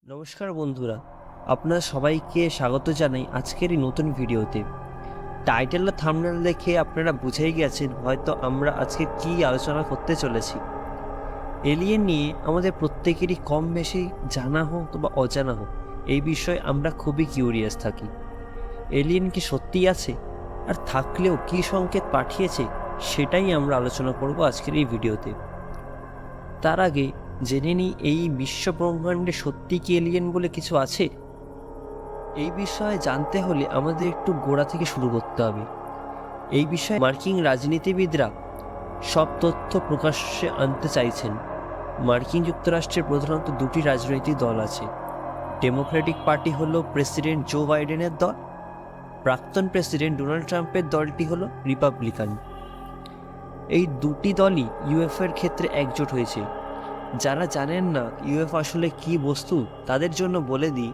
নমস্কার বন্ধুরা, আপনার সবাইকে স্বাগত জানাই আজকের এই নতুন ভিডিওতে। টাইটেল ও থাম্বনেল দেখে আপনারা বুঝেই গেছেন হয়তো আমরা আজকে কি আলোচনা করতে চলেছি। এলিয়েন নিয়ে আমাদের প্রত্যেকেরই কম বেশি জানা হোক বা অজানা হোক, এই বিষয়ে আমরা খুবই কিউরিয়াস থাকি। এলিয়েন কি সত্যিই আছে, আর থাকলেও কী সংকেত পাঠিয়েছে, সেটাই আমরা আলোচনা করব আজকের এই ভিডিওতে। তার আগে জেনে নিই, এই বিশ্ব ব্রহ্মাণ্ডে সত্যি কি এলিয়েন বলে কিছু আছে? এই বিষয়ে জানতে হলে আমাদের একটু গোড়া থেকে শুরু করতে হবে। এই বিষয়ে মার্কিন রাজনীতিবিদরা সব তথ্য প্রকাশ্যে আনতে চাইছেন। মার্কিন যুক্তরাষ্ট্রের প্রধানত দুটি রাজনৈতিক দল আছে। ডেমোক্রেটিক পার্টি হলো প্রেসিডেন্ট জো বাইডেনের দল, প্রাক্তন প্রেসিডেন্ট ডোনাল্ড ট্রাম্পের দলটি হলো রিপাবলিকান। এই দুটি দলই ইউএফওর ক্ষেত্রে একজোট হয়েছে। যারা জানেন না ইউএফও আসলে কী বস্তু, তাদের জন্য বলে দিই,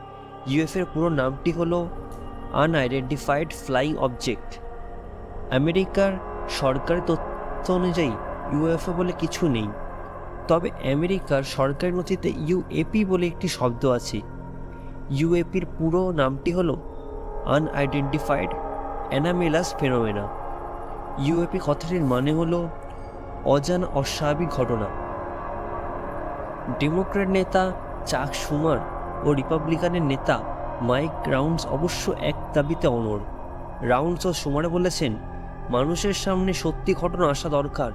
ইউএফওর পুরো নামটি হলো আনআইডেন্টিফাইড ফ্লাইং অবজেক্ট। আমেরিকার সরকারি তথ্য অনুযায়ী ইউএফও বলে কিছু নেই, তবে আমেরিকার সরকারি নথিতে ইউএপি বলে একটি শব্দ আছে। ইউএপির পুরো নামটি হলো আনআইডেন্টিফাইড অ্যানোমালাস ফেনোমেনা। ইউএপি কথাটির মানে হলো অজানা অস্বাভাবিক ঘটনা। ডেমোক্র্যাট নেতা চাক শুমার ও রিপাবলিকানের নেতা মাইক রাউন্ডস অবশ্য এক দাবিতে অনড়। রাউন্ডস ও শুমারে বলেছেন, মানুষের সামনে সত্যি ঘটনা আসা দরকার।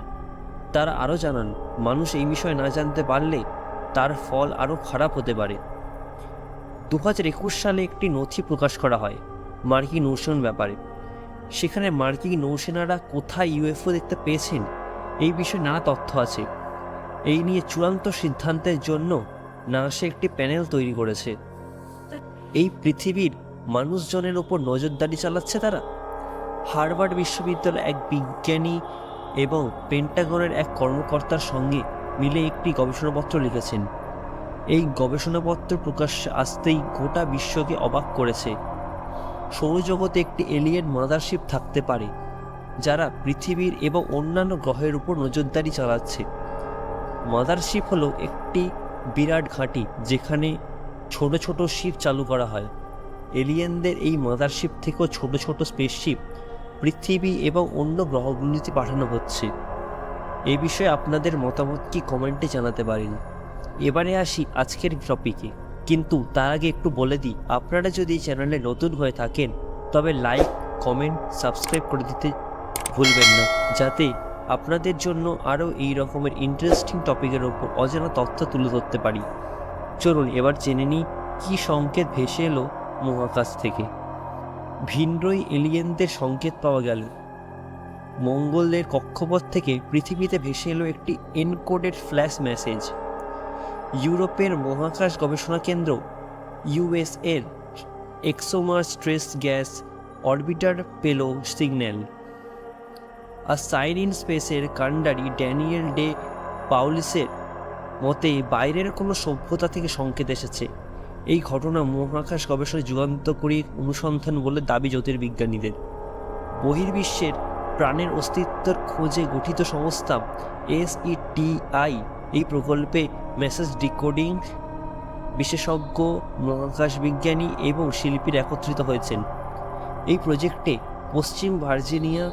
তারা আরও জানান, মানুষ এই বিষয়ে না জানতে পারলে তার ফল আরও খারাপ হতে পারে। 2021 সালে একটি নথি প্রকাশ করা হয় মার্কিন নৌসেনার ব্যাপারে। সেখানে মার্কিন নৌসেনারা কোথায় ইউএফও দেখতে পেয়েছেন, এই বিষয়ে নানা তথ্য আছে। এই নিয়ে চূড়ান্ত সিদ্ধান্তের জন্য নাসা একটি প্যানেল তৈরি করেছে। এই পৃথিবীর মানুষজনের ওপর নজরদারি চালাচ্ছে তারা। হার্ভার্ড বিশ্ববিদ্যালয়ের এক বিজ্ঞানী এবং পেন্টাগনের এক কর্মকর্তার সঙ্গে মিলে একটি গবেষণাপত্র লিখেছেন। এই গবেষণাপত্র প্রকাশ্যে আসতেই গোটা বিশ্বকে অবাক করেছে। সৌরজগতে একটি এলিয়েন মাদারশিপ থাকতে পারে, যারা পৃথিবীর এবং অন্যান্য গ্রহের উপর নজরদারি চালাচ্ছে। মাদারশিপ হলো একটি বিরাট ঘাঁটি, যেখানে ছোট ছোট শিপ চালু করা হয়। এলিয়েনদের এই মাদারশিপ থেকেও ছোট ছোট স্পেসশিপ পৃথিবী এবং অন্য গ্রহগুলিতে পাঠানো হচ্ছে। এই বিষয়ে আপনাদের মতামত কি কমেন্টে জানাতে পারেন। এবারে আসি আজকের টপিকে, কিন্তু তার আগে একটু বলে দিই, আপনারা যদি এই চ্যানেলে নতুন হয়ে থাকেন তবে লাইক, কমেন্ট, সাবস্ক্রাইব করে দিতে ভুলবেন না, যাতে আপনাদের জন্য আরও এই রকমের ইন্টারেস্টিং টপিকের ওপর অজানা তথ্য তুলে ধরতে পারি। চলুন এবার জেনে নিই কী সংকেত ভেসে এলো মহাকাশ থেকে। ভিনগ্রহী এলিয়েনদের সংকেত পাওয়া গেল। মঙ্গলের কক্ষপথ থেকে পৃথিবীতে ভেসে এলো একটি এনকোডেড ফ্ল্যাশ মেসেজ। ইউরোপের মহাকাশ গবেষণা কেন্দ্র ইউএসএর এক্সোমার্স ট্রেস গ্যাস অরবিটার পেল সিগন্যাল। আর সাইন ইন স্পেসের কাণ্ডারি ড্যানিয়েল ডে পাউলিসের মতে বাইরের কোনো সভ্যতা থেকে সংকেত এসেছে। এই ঘটনা মহাকাশ গবেষণায় যুগান্তকারী অনুসন্ধান বলে দাবি জ্যোতির্বিজ্ঞানীদের। বহির্বিশ্বের প্রাণের অস্তিত্বের খোঁজে গঠিত সংস্থা SETI এই প্রকল্পে মেসেজ ডিকোডিং বিশেষজ্ঞ, মহাকাশ বিজ্ঞানী এবং শিল্পীরা একত্রিত হয়েছেন। এই প্রজেক্টে পশ্চিম ভার্জিনিয়া,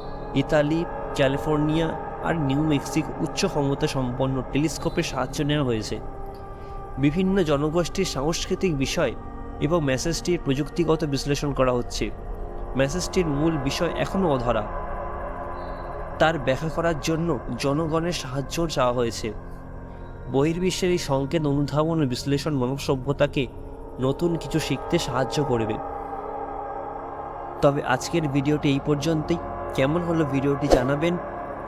ইতালি, ক্যালিফোর্নিয়া আর নিউ মেক্সিকো উচ্চ ক্ষমতা সম্পন্ন টেলিস্কোপের সাহায্য নেওয়া হয়েছে। বিভিন্ন জনগোষ্ঠীর সাংস্কৃতিক বিষয় এবং মেসেজটির প্রযুক্তিগত বিশ্লেষণ করা হচ্ছে। মেসেজটির মূল বিষয় এখনও অধরা, তার ব্যাখ্যা করার জন্য জনগণের সাহায্য চাওয়া হয়েছে। বহির্বিশ্বের এই সংকেত অনুধাবন ও বিশ্লেষণ মানব সভ্যতাকে নতুন কিছু শিখতে সাহায্য করবে। তবে আজকের ভিডিওটি এই পর্যন্তই। কেমন হলো ভিডিওটি জানাবেন,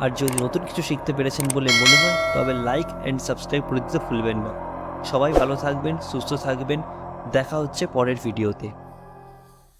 আর যদি নতুন কিছু শিখতে পেরেছেন বলে মনে হয় তবে লাইক অ্যান্ড সাবস্ক্রাইব করে দিতে ভুলবেন না। সবাই ভালো থাকবেন, সুস্থ থাকবেন। দেখা হচ্ছে পরের ভিডিওতে।